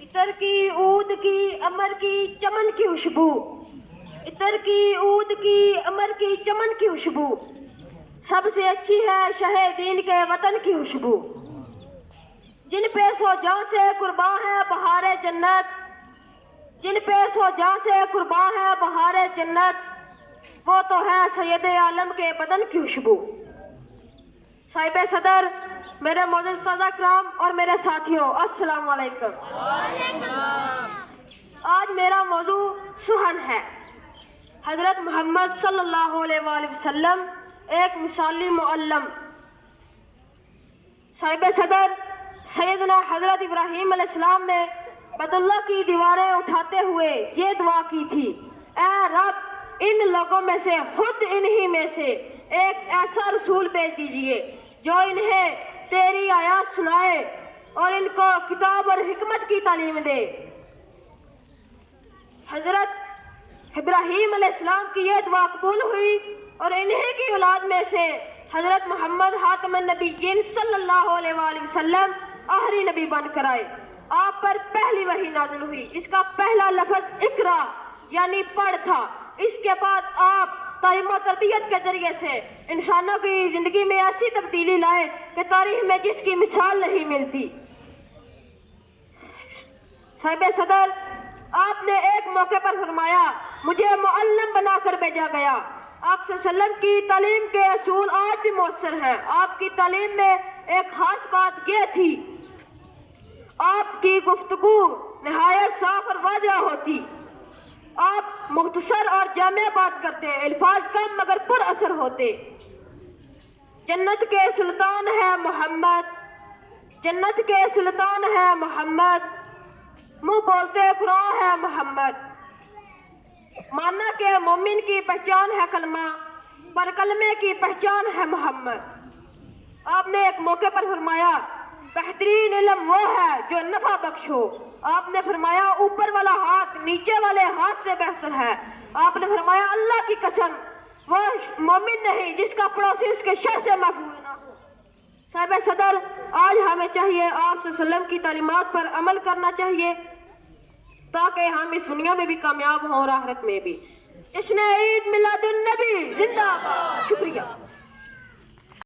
عطر کی عود کی امر کی چمن کی خوشبو، عطر کی عود کی امر کی چمن کی خوشبو، سب سے اچھی ہے شہ دین کے وطن کی خوشبو، جن پہ سو جاں سے قرباں ہے بہار جنت، جن پہ سو جاں سے قرباں ہے بہار جنت، وہ تو ہے سید عالم کے بدن کی خوشبو۔ صاحب صدر، میرے معزز سادہ کرام اور میرے ساتھیوں، السلام علیکم۔ آج میرا موضوع سہن ہے۔ حضرت محمد صلی اللہ علیہ وآلہ وسلم ایک مثالی معلم۔ صاحب صدر، سیدنا حضرت ابراہیم علیہ السلام نے بیت اللہ کی دیواریں اٹھاتے ہوئے یہ دعا کی تھی، اے رب، ان لوگوں میں سے خود انہی میں سے ایک ایسا رسول بھیج دیجئے جو انہیں تیری آیات سنائے اور ان کو کتاب اور حکمت کی تعلیم دے۔ حضرت ابراہیم علیہ السلام کی یہ دعا قبول ہوئی اور انہی کی اولاد میں سے حضرت محمد خاتم النبیین صلی اللہ علیہ وآلہ وسلم آخری نبی بن کر آئے۔ آپ پر پہلی وحی نازل ہوئی، اس کا پہلا لفظ اقرا یعنی پڑھ تھا۔ اس کے بعد آپ تعلیم و تربیت کے ذریعے سے انسانوں کی زندگی میں ایسی تبدیلی لائے کہ تاریخ میں جس کی مثال نہیں ملتی۔ صاحب صدر، آپ نے ایک موقع پر فرمایا، مجھے معلم بنا کر بھیجا گیا۔ آپ صلی اللہ علیہ وسلم کی تعلیم کے اصول آج بھی مؤثر ہیں۔ آپ کی تعلیم میں ایک خاص بات یہ تھی، آپ کی گفتگو نہایت صاف اور واضح ہوتی، آپ مختصر اور جامع بات کرتے، الفاظ کم مگر پر اثر ہوتے۔ جنت کے سلطان ہے محمد، جنت کے سلطان ہے محمد، منہ بولتے قرآن ہے محمد، مانا کہ مومن کی پہچان ہے کلمہ، پر کلمے کی پہچان ہے محمد۔ آپ نے ایک موقع پر فرمایا، بہترین علم وہ ہے جو نفع بخش ہو۔ آپ نے فرمایا اوپر والا ہاتھ نیچے والے ہاتھ سے بہتر ہے۔ آپ نے فرمایا اللہ کی قسم، وہ مومن نہیں جس کا پڑوسی اس کے شر سے محفوظ نہ ہو۔ صاحب صدر، آج ہمیں چاہیے آپ صلی اللہ علیہ وسلم کی تعلیمات پر عمل کرنا چاہیے تاکہ ہم اس دنیا میں بھی کامیاب ہوں اور آخرت میں بھی۔ جشن عید میلاد النبی زندہ باد۔ شکریہ۔